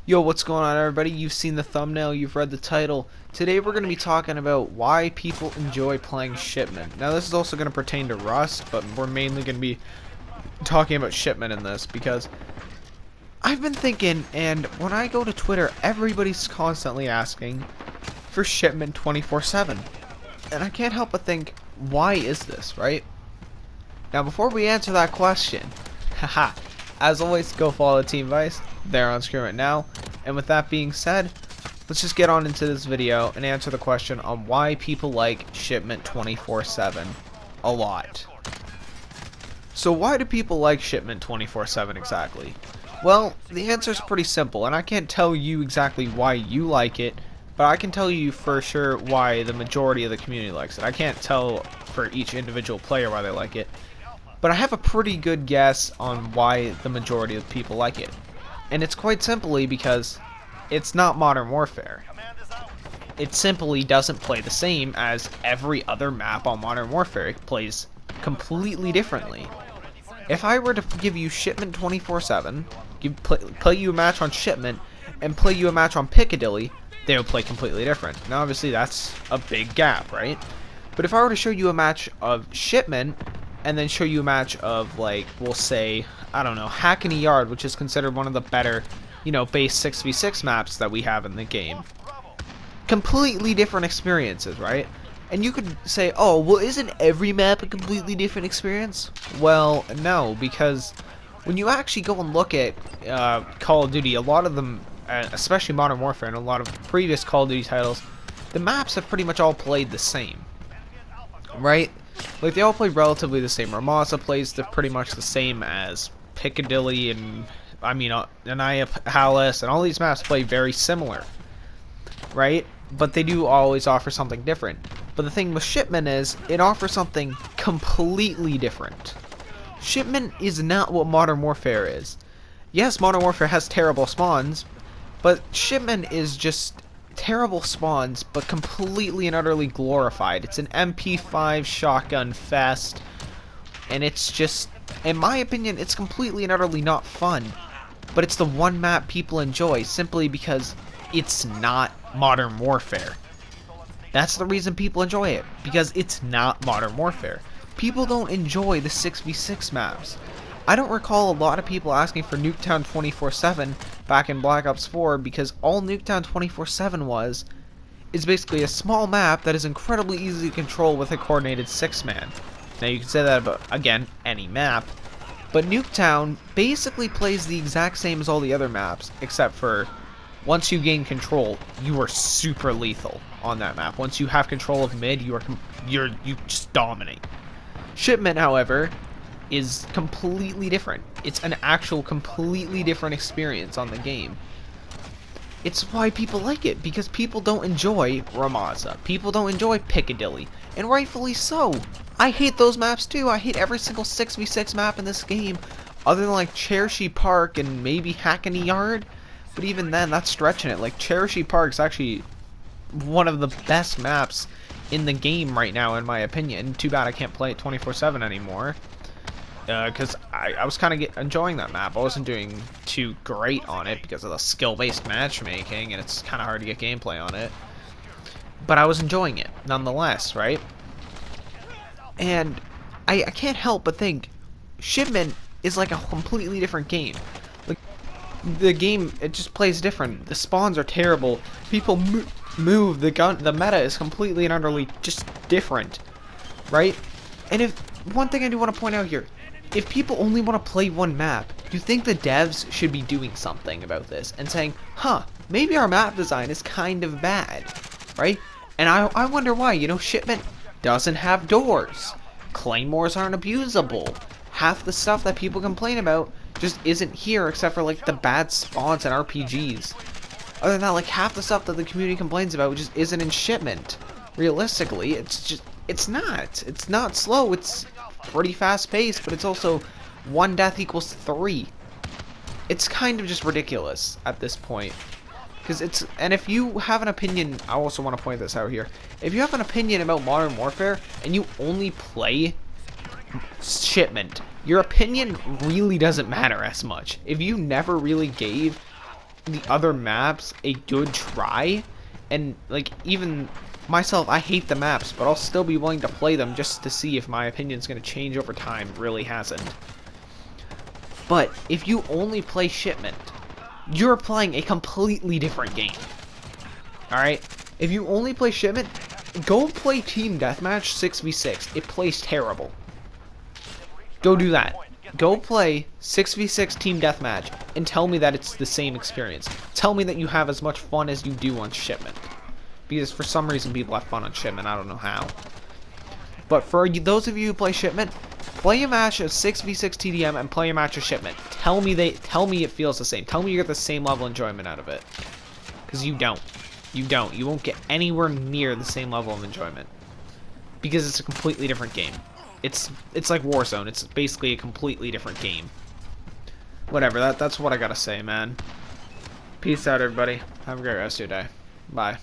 Yo, what's going on, everybody? You've seen the thumbnail, you've read the title. Today we're going to be talking about why people enjoy playing Shipment. Now this is also going to pertain to Rust, but we're mainly going to be talking about Shipment in this because I've been thinking, and when I go to Twitter, everybody's constantly asking for Shipment 24/7. And I can't help but think, why is this, right? Now before we answer that question, haha, as always, go follow Team Vice. They're on screen right now. And with that being said, let's just get on into this video and answer the question on why people like Shipment 24/7 a lot. So why do people like Shipment 24/7 exactly? Well, the answer is pretty simple, and I can't tell you exactly why you like it, but I can tell you for sure why the majority of the community likes it. I can't tell for each individual player why they like it, but I have a pretty good guess on why the majority of people like it. And it's quite simply because it's not Modern Warfare. It simply doesn't play the same as every other map on Modern Warfare. It plays completely differently. If I were to give you Shipment 24/7, play you a match on Shipment, and play you a match on Piccadilly, they would play completely different. Now obviously that's a big gap, right? But if I were to show you a match of Shipment, and then show you a match of, like, we'll say, I don't know, Hackney Yard, which is considered one of the better, base 6v6 maps that we have in the game. Completely different experiences, right? And you could say, oh, well, isn't every map a completely different experience? Well, no, because when you actually go and look at Call of Duty, a lot of them, especially Modern Warfare and a lot of previous Call of Duty titles, the maps have pretty much all played the same, right? Like, they all play relatively the same. Ramasa plays pretty much the same as Piccadilly and, Anaya Palace, and all these maps play very similar, right? But they do always offer something different. But the thing with Shipment is, it offers something completely different. Shipment is not what Modern Warfare is. Yes, Modern Warfare has terrible spawns, but Shipment is just terrible spawns, but completely and utterly glorified. It's an MP5 shotgun fest, and it's just, in my opinion, it's completely and utterly not fun. But it's the one map people enjoy simply because it's not Modern Warfare. That's the reason people enjoy it, because it's not Modern Warfare. People don't enjoy the 6v6 maps. I don't recall a lot of people asking for Nuketown 24/7 back in Black Ops 4, because all Nuketown 24/7 is basically a small map that is incredibly easy to control with a coordinated 6-man. Now you can say that about, again, any map, but Nuketown basically plays the exact same as all the other maps, except for once you gain control, you are super lethal on that map. Once you have control of mid, you just dominate. Shipment, however, is completely different. It's an actual completely different experience on the game. It's why people like it, because people don't enjoy Ramasa. People don't enjoy Piccadilly, and rightfully so. I hate those maps too. I hate every single 6v6 map in this game, other than like Chershi Park and maybe Hackney Yard. But even then, that's stretching it. Like, Chershi Park's actually one of the best maps in the game right now, in my opinion. Too bad I can't play it 24/7 anymore. Because I was kind of enjoying that map. I wasn't doing too great on it because of the skill-based matchmaking, and it's kind of hard to get gameplay on it. But I was enjoying it, nonetheless, right? And I can't help but think, Shipment is like a completely different game. Like, the game, it just plays different. The spawns are terrible. People move. The meta is completely and utterly just different, right? And one thing I do want to point out here, if people only want to play one map, do you think the devs should be doing something about this and saying, huh, maybe our map design is kind of bad, right? And I wonder why. Shipment doesn't have doors. Claymores aren't abusable. Half the stuff that people complain about just isn't here, except for, like, the bad spawns and RPGs. Other than that, like, half the stuff that the community complains about just isn't in Shipment. Realistically, it's not slow. It's pretty fast paced, but it's also 1 death equals 3. It's kind of just ridiculous at this point. And if you have an opinion, I also want to point this out here. If you have an opinion about Modern Warfare and you only play Shipment, your opinion really doesn't matter as much. If you never really gave the other maps a good try, and like even myself, I hate the maps, but I'll still be willing to play them just to see if my opinion's going to change over time. It really hasn't. But if you only play Shipment, you're playing a completely different game. Alright? If you only play Shipment, go play Team Deathmatch 6v6. It plays terrible. Go do that. Go play 6v6 Team Deathmatch and tell me that it's the same experience. Tell me that you have as much fun as you do on Shipment. Because for some reason people have fun on Shipment, I don't know how. But for those of you who play Shipment, play a match of 6v6 TDM and play a match of Shipment. Tell me it feels the same. Tell me you get the same level of enjoyment out of it. Because you don't. You don't. You won't get anywhere near the same level of enjoyment. Because it's a completely different game. It's like Warzone. It's basically a completely different game. Whatever, that's what I gotta say, man. Peace out, everybody. Have a great rest of your day. Bye.